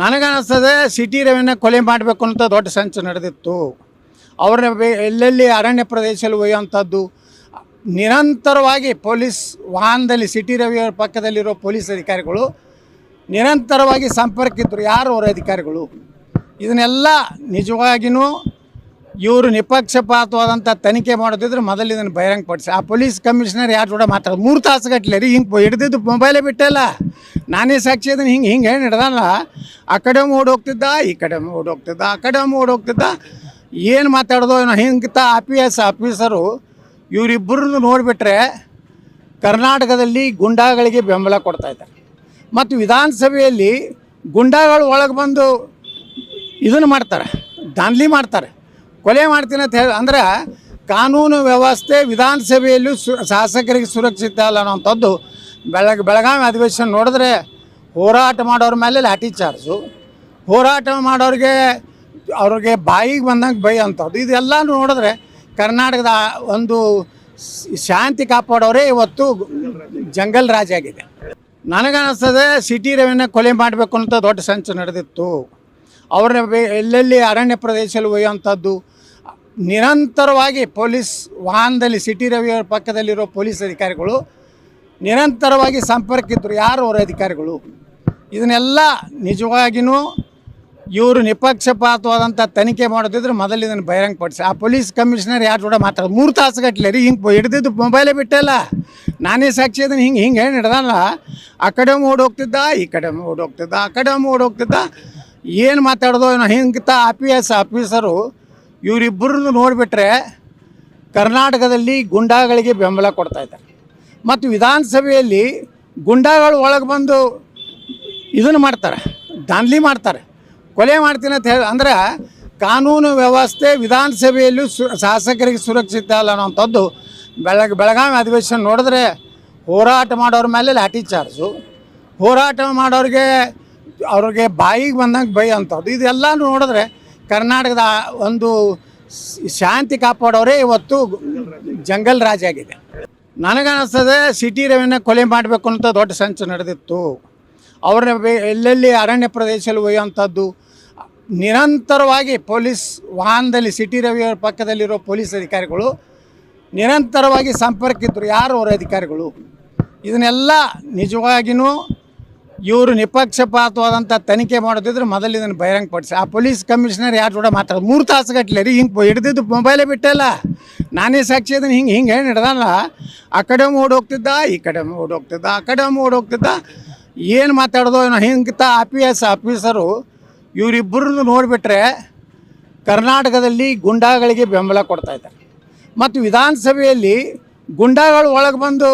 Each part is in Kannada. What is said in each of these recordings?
ನನಗನ್ನಿಸ್ತದೆ ಸಿಟಿ ರವಿನ ಕೊಲೆ ಮಾಡಬೇಕು ಅಂತ ದೊಡ್ಡ ಸಂಚು ನಡೆದಿತ್ತು. ಅವ್ರನ್ನ ಎಲ್ಲೆಲ್ಲಿ ಅರಣ್ಯ ಪ್ರದೇಶದಲ್ಲಿ ಒಯ್ಯುವಂಥದ್ದು, ನಿರಂತರವಾಗಿ ಪೊಲೀಸ್ ವಾಹನದಲ್ಲಿ ಸಿಟಿ ರವಿಯವರ ಪಕ್ಕದಲ್ಲಿರೋ ಪೊಲೀಸ್ ಅಧಿಕಾರಿಗಳು ನಿರಂತರವಾಗಿ ಸಂಪರ್ಕ ಇದ್ದರು. ಯಾರು ಅವರ ಅಧಿಕಾರಿಗಳು? ಇದನ್ನೆಲ್ಲ ನಿಜವಾಗಿಯೂ ಇವರು ನಿಪಕ್ಷಪಾತವಾದಂಥ ತನಿಖೆ ಮಾಡೋದಿದ್ರೆ ಮೊದಲು ಇದನ್ನು ಬಹಿರಂಗಪಡಿಸಿ. ಆ ಪೊಲೀಸ್ ಕಮಿಷನರ್ ಯಾರು ಕೂಡ ಮಾತಾಡೋದು 3 ತಾಸುಗಟ್ಟಲೆ ರೀ ಹಿಂಗೆ ಹಿಡಿದಿದ್ದು ಮೊಬೈಲೇ ಬಿಟ್ಟಲ್ಲ. ನಾನೇ ಸಾಕ್ಷಿ ಅದನ್ನು ಹಿಂಗೆ ಹೇಳಿ ಹಿಡ್ದಲ್ಲ. ಆ ಕಡೆ ಓಡೋಗ್ತಿದ್ದ, ಈ ಕಡೆ ಓಡೋಗ್ತಿದ್ದ, ಆ ಕಡೆ ಓಡೋಗ್ತಿದ್ದ. ಏನು ಮಾತಾಡೋದು ಹಿಂಗಿತ್ತ ಆಫೀಸರು ಇವರಿಬ್ಬರನ್ನು ನೋಡಿಬಿಟ್ರೆ ಕರ್ನಾಟಕದಲ್ಲಿ ಗುಂಡಾಗಳಿಗೆ ಬೆಂಬಲ ಕೊಡ್ತಾಯಿದ್ದಾರೆ. ಮತ್ತು ವಿಧಾನಸಭೆಯಲ್ಲಿ ಗುಂಡಾಗಳು ಒಳಗೆ ಬಂದು ಇದನ್ನು ಮಾಡ್ತಾರೆ, ದಾಂಧಲಿ ಮಾಡ್ತಾರೆ, ಕೊಲೆ ಮಾಡ್ತೀನಿ ಅಂತ ಹೇಳಿ. ಅಂದರೆ ಕಾನೂನು ವ್ಯವಸ್ಥೆ ವಿಧಾನಸಭೆಯಲ್ಲೂ ಶಾಸಕರಿಗೆ ಸುರಕ್ಷಿತ ಅಲ್ಲ ಅನ್ನೋಂಥದ್ದು. ಬೆಳಗಾವಿ ಅಧಿವೇಶನ ನೋಡಿದ್ರೆ ಹೋರಾಟ ಮಾಡೋರ ಮೇಲೆ ಲಾಠಿ ಚಾರ್ಜು, ಹೋರಾಟ ಅವ್ರಿಗೆ ಬಾಯಿಗೆ ಬಂದಂಗೆ ಬೈ ಅಂಥದ್ದು. ಇದೆಲ್ಲ ನೋಡಿದ್ರೆ ಕರ್ನಾಟಕದ ಒಂದು ಶಾಂತಿ ಕಾಪಾಡೋರೇ ಇವತ್ತು ಜಂಗಲ್ ರಾಜ ಆಗಿದೆ. ನನಗನ್ನಿಸ್ತದೆ ಸಿಟಿ ರವಿನ ಕೊಲೆ ಮಾಡಬೇಕು ಅಂತ ದೊಡ್ಡ ಸಂಚು ನಡೆದಿತ್ತು. ಅವ್ರನ್ನ ಎಲ್ಲೆಲ್ಲಿ ಅರಣ್ಯ ಪ್ರದೇಶದಲ್ಲಿ ಒಯ್ಯುವಂಥದ್ದು, ನಿರಂತರವಾಗಿ ಪೊಲೀಸ್ ವಾಹನದಲ್ಲಿ ಸಿಟಿ ರವಿಯವರ ಪಕ್ಕದಲ್ಲಿರೋ ಪೊಲೀಸ್ ಅಧಿಕಾರಿಗಳು ನಿರಂತರವಾಗಿ ಸಂಪರ್ಕ ಇದ್ದರು. ಯಾರು ಅವರ ಅಧಿಕಾರಿಗಳು? ಇದನ್ನೆಲ್ಲ ನಿಜವಾಗಿಯೂ ಇವರು ನಿಪಕ್ಷಪಾತವಾದಂಥ ತನಿಖೆ ಮಾಡೋದಿದ್ರೆ ಮೊದಲು ಇದನ್ನು ಬಹಿರಂಗಪಡಿಸಿ. ಆ ಪೊಲೀಸ್ ಕಮಿಷನರ್ ಯಾರು ಕೂಡ ಮಾತಾಡೋದು 3 ತಾಸುಗಟ್ಟಲೆ ರೀ ಹಿಂಗೆ ಹಿಡಿದಿದ್ದು ಮೊಬೈಲೇ ಬಿಟ್ಟಲ್ಲ. ನಾನೇ ಸಾಕ್ಷಿ ಅದನ್ನು ಹಿಂಗೆ ಹೇಳಿ ಹಿಡ್ದಲ್ಲ. ಆ ಕಡೆ ಓಡೋಗ್ತಿದ್ದ, ಈ ಕಡೆ ಓಡೋಗ್ತಿದ್ದ, ಆ ಕಡೆ ಓಡೋಗ್ತಿದ್ದ. ಏನು ಮಾತಾಡೋದು ಹಿಂಗಿತ್ತ ಆಫೀಸರು ಇವರಿಬ್ಬರನ್ನು ನೋಡಿಬಿಟ್ರೆ ಕರ್ನಾಟಕದಲ್ಲಿ ಗುಂಡಾಗಳಿಗೆ ಬೆಂಬಲ ಕೊಡ್ತಾಯಿದ್ದಾರೆ. ಮತ್ತು ವಿಧಾನಸಭೆಯಲ್ಲಿ ಗುಂಡಾಗಳು ಒಳಗೆ ಬಂದು ಇದನ್ನು ಮಾಡ್ತಾರೆ, ದಾಂಧಲಿ ಮಾಡ್ತಾರೆ, ಕೊಲೆ ಮಾಡ್ತೀನಿ ಅಂತ ಹೇಳಿ. ಅಂದರೆ ಕಾನೂನು ವ್ಯವಸ್ಥೆ ವಿಧಾನಸಭೆಯಲ್ಲೂ ಶಾಸಕರಿಗೆ ಸುರಕ್ಷಿತ ಅಲ್ಲ ಅನ್ನೋಂಥದ್ದು. ಬೆಳಗಾವಿ ಅಧಿವೇಶನ ನೋಡಿದ್ರೆ ಹೋರಾಟ ಮಾಡೋರ ಮೇಲೆ ಲಾಠಿ ಚಾರ್ಜು, ಹೋರಾಟ ಅವ್ರಿಗೆ ಬಾಯಿಗೆ ಬಂದಂಗೆ ಬೈ ಅಂಥದ್ದು. ಇದೆಲ್ಲ ನೋಡಿದ್ರೆ ಕರ್ನಾಟಕದ ಒಂದು ಶಾಂತಿ ಕಾಪಾಡೋರೇ ಇವತ್ತು ಜಂಗಲ್ ರಾಜ ಆಗಿದೆ. ನನಗನ್ನಿಸ್ತದೆ ಸಿಟಿ ರವಿನ ಕೊಲೆ ಮಾಡಬೇಕು ಅಂತ ದೊಡ್ಡ ಸಂಚು ನಡೆದಿತ್ತು. ಅವ್ರನ್ನ ಎಲ್ಲೆಲ್ಲಿ ಅರಣ್ಯ ಪ್ರದೇಶದಲ್ಲಿ ಒಯ್ಯುವಂಥದ್ದು, ನಿರಂತರವಾಗಿ ಪೊಲೀಸ್ ವಾಹನದಲ್ಲಿ ಸಿಟಿ ರವಿಯವರ ಪಕ್ಕದಲ್ಲಿರೋ ಪೊಲೀಸ್ ಅಧಿಕಾರಿಗಳು ನಿರಂತರವಾಗಿ ಸಂಪರ್ಕ ಇದ್ದರು. ಯಾರು ಅವರ ಅಧಿಕಾರಿಗಳು? ಇದನ್ನೆಲ್ಲ ನಿಜವಾಗಿಯೂ ಇವರು ನಿಪಕ್ಷಪಾತವಾದಂಥ ತನಿಖೆ ಮಾಡೋದಿದ್ರೆ ಮೊದಲು ಇದನ್ನು ಬಹಿರಂಗಪಡಿಸಿ. ಆ ಪೊಲೀಸ್ ಕಮಿಷನರ್ ಯಾರು ಕೂಡ ಮಾತಾಡೋದು 3 ತಾಸುಗಟ್ಟಲೆ ರೀ ಹಿಂಗೆ ಹಿಡಿದಿದ್ದು ಮೊಬೈಲೇ ಬಿಟ್ಟಲ್ಲ. ನಾನೇ ಸಾಕ್ಷಿ ಅದನ್ನು ಹಿಂಗೆ ಹೇಳಿ ಹಿಡ್ದಲ್ಲ. ಆ ಕಡೆ ಓಡೋಗ್ತಿದ್ದ, ಈ ಕಡೆ ಓಡೋಗ್ತಿದ್ದ, ಆ ಕಡೆ ಓಡೋಗ್ತಿದ್ದ. ಏನು ಮಾತಾಡೋದು ಹಿಂಗಿತ್ತ ಆಫೀಸರು ಇವರಿಬ್ಬರನ್ನು ನೋಡಿಬಿಟ್ರೆ ಕರ್ನಾಟಕದಲ್ಲಿ ಗುಂಡಾಗಳಿಗೆ ಬೆಂಬಲ ಕೊಡ್ತಾಯಿದ್ದಾರೆ. ಮತ್ತು ವಿಧಾನಸಭೆಯಲ್ಲಿ ಗುಂಡಾಗಳು ಒಳಗೆ ಬಂದು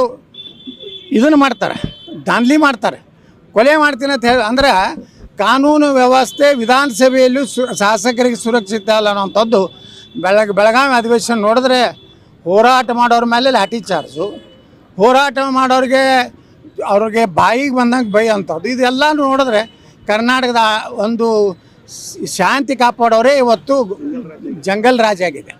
ಇದನ್ನು ಮಾಡ್ತಾರೆ, ದಾಂಧಲಿ ಮಾಡ್ತಾರೆ, ಕೊಲೆ ಮಾಡ್ತೀನಿ ಅಂತ ಹೇಳಿ. ಅಂದರೆ ಕಾನೂನು ವ್ಯವಸ್ಥೆ ವಿಧಾನಸಭೆಯಲ್ಲೂ ಶಾಸಕರಿಗೆ ಸುರಕ್ಷಿತ ಅಲ್ಲ ಅನ್ನೋಂಥದ್ದು. ಬೆಳಗಾವಿ ಅಧಿವೇಶನ ನೋಡಿದ್ರೆ ಹೋರಾಟ ಮಾಡೋರ ಮೇಲೆ ಲಾಠಿ ಚಾರ್ಜು, ಹೋರಾಟ ಅವ್ರಿಗೆ ಬಾಯಿಗೆ ಬಂದಂಗೆ ಬೈ ಅಂಥದ್ದು. ಇದೆಲ್ಲ ನೋಡಿದ್ರೆ ಕರ್ನಾಟಕದ ಒಂದು ಶಾಂತಿ ಕಾಪಾಡೋರೇ ಇವತ್ತು ಜಂಗಲ್ ರಾಜ ಆಗಿದೆ.